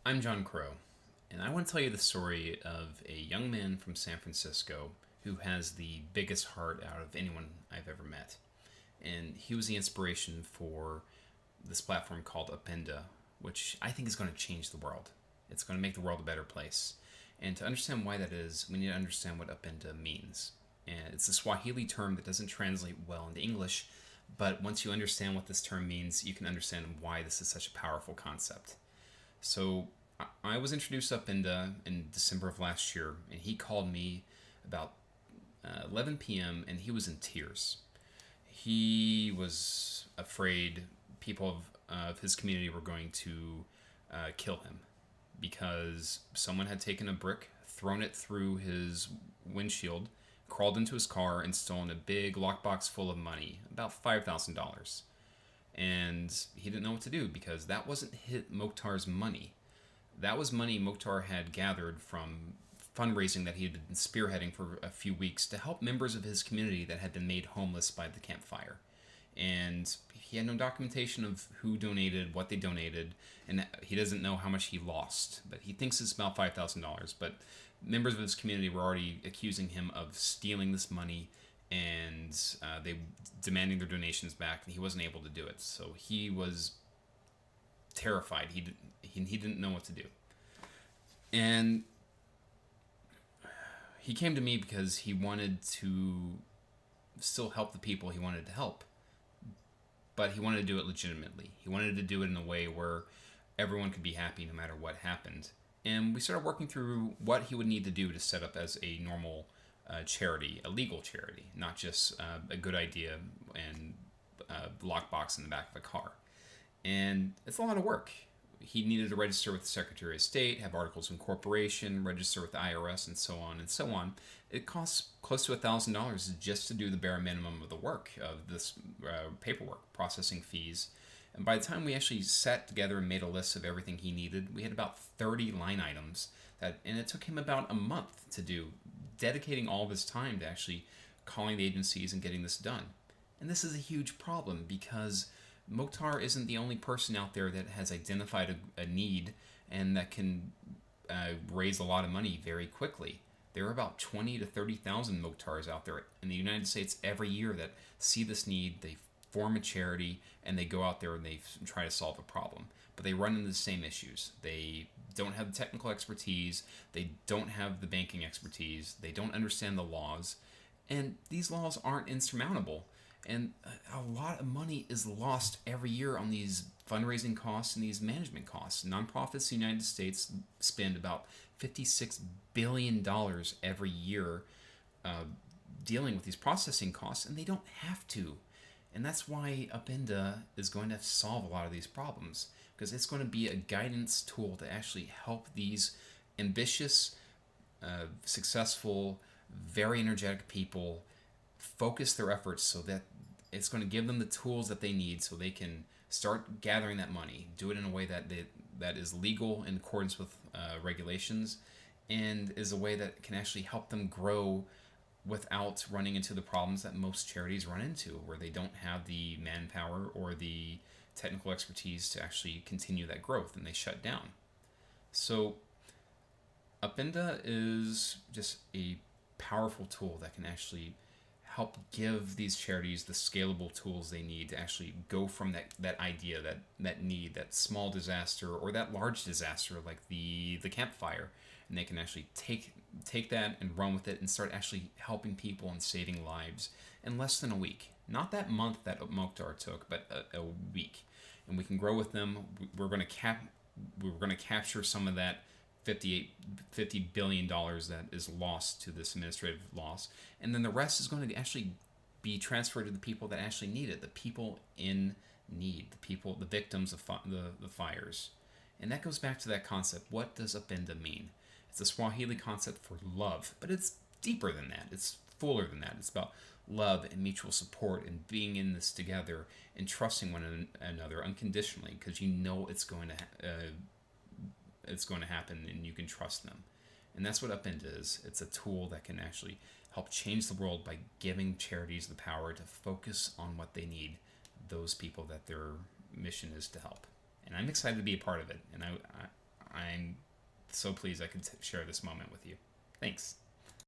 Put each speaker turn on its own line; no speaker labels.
I'm John Crow, and I want to tell you the story of a young man from San Francisco who has the biggest heart out of anyone I've ever met. And he was the inspiration for this platform called Upenda, which I think is going to change the world. It's going to make the world a better place. And to understand why that is, we need to understand what Upenda means. And it's a Swahili term that doesn't translate well into English, but once you understand what this term means, you can understand why this is such a powerful concept. So I was introduced up in December of last year, and he called me about 11 p.m. and he was in tears. He was afraid people of his community were going to kill him because someone had taken a brick, thrown it through his windshield, crawled into his car, and stolen a big lockbox full of money, about $5,000. And he didn't know what to do because that wasn't Mokhtar's money. That was money Mokhtar had gathered from fundraising that he had been spearheading for a few weeks to help members of his community that had been made homeless by the campfire. And he had no documentation of who donated, what they donated, and he doesn't know how much he lost. But he thinks it's about $5,000. But members of his community were already accusing him of stealing this money, and they demanding their donations back, and he wasn't able to do it. So he was terrified. He didn't know what to do, and he came to me because he wanted to still help the people he wanted to help, but he wanted to do it legitimately. He wanted to do it in a way where everyone could be happy no matter what happened. And we started working through what he would need to do to set up as a normal charity, a legal charity, not just a good idea and lockbox in the back of a car. And it's a lot of work. He needed to register with the Secretary of State, have articles of incorporation, register with the IRS, and so on and so on. It costs close to $1,000 just to do the bare minimum of the work of this paperwork, processing fees. And by the time we actually sat together and made a list of everything he needed, we had about 30 line items and it took him about a month to do, dedicating all of his time to actually calling the agencies and getting this done. And this is a huge problem because Mokhtar isn't the only person out there that has identified a need and that can raise a lot of money very quickly. There are about 20 to 30,000 Mokhtars out there in the United States every year that see this need, they form a charity, and they go out there and they try to solve a problem. But they run into the same issues. They don't have the technical expertise, they don't have the banking expertise, they don't understand the laws, and these laws aren't insurmountable. And a lot of money is lost every year on these fundraising costs and these management costs. Nonprofits in the United States spend about $56 billion every year dealing with these processing costs, and they don't have to. And that's why Upenda is going to solve a lot of these problems, because it's going to be a guidance tool to actually help these ambitious, successful, very energetic people focus their efforts so that it's going to give them the tools that they need so they can start gathering that money, do it in a way that is legal in accordance with regulations, and is a way that can actually help them grow without running into the problems that most charities run into, where they don't have the manpower or the technical expertise to actually continue that growth and they shut down. So Upenda is just a powerful tool that can actually help give these charities the scalable tools they need to actually go from that idea, that need, that small disaster or that large disaster like the campfire, and they can actually take that and run with it and start actually helping people and saving lives in less than a week. Not that month that Mokhtar took, but a week. And we can grow with them. We're going to capture some of that $50 billion that is lost to this administrative loss, and then the rest is going to actually be transferred to the people that actually need it, the people in need, the victims of the fires. And that goes back to that concept. What does Upenda mean? It's a Swahili concept for love, but it's deeper than that. It's fuller than that. It's about love and mutual support and being in this together and trusting one another unconditionally, because you know it's going to happen and you can trust them. And that's what Upend is. It's a tool that can actually help change the world by giving charities the power to focus on what they need, those people that their mission is to help. And I'm excited to be a part of it. And I'm so pleased I could share this moment with you. Thanks.